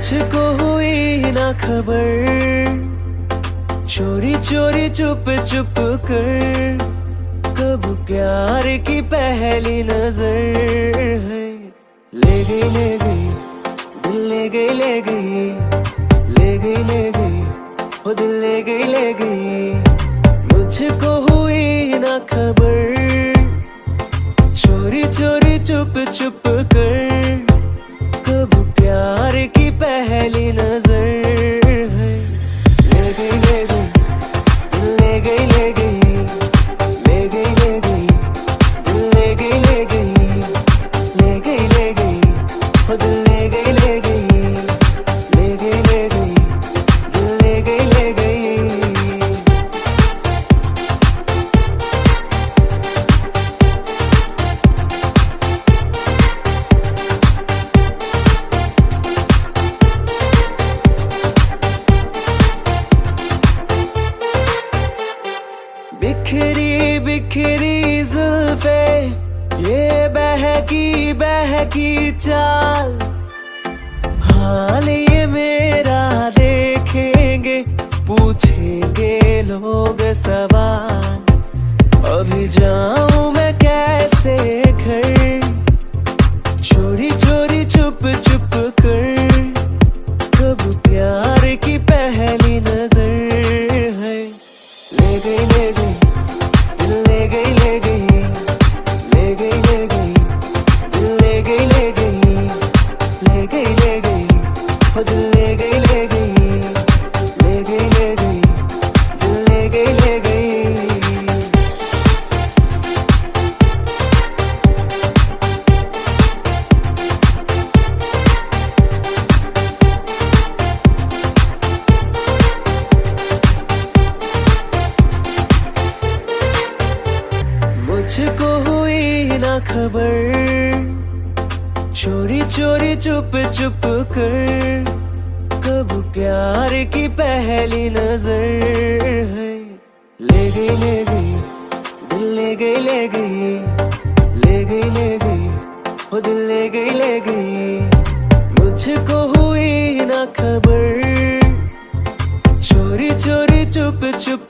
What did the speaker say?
मुझको हुई ना खबर, चोरी चोरी चुप चुप कर, कब प्यार की पहली नजर है। ले गई दिल ले गई वो दिल ले गई। मुझको हुई ना खबर, चोरी चोरी चुप चुप कर, कब प्यार की पहली नजर है। ले गई दिल ले गई दिल ले गई वो दिल ले गई दिल ले गई। बिखरी बिखरी जुल्फे, ये बहकी चाल, हाल ये मेरा देखेंगे, पूछेंगे लोग सवाल। अभी जाऊं मैं कैसे घर, चोरी चोरी चुप चुप कर, कब प्यार की पहली नजर है। ले गई दिल ले गई दिल ले गई वो दिल ले गई दिल ले गई। मुझको हुई ना खबर, चोरी चोरी चुप चुप कर, कब प्यार की पहली नजर है। ले गई दिल ले गई वो दिल ले गई। मुझको हुई ना खबर, चोरी चोरी चुप चुप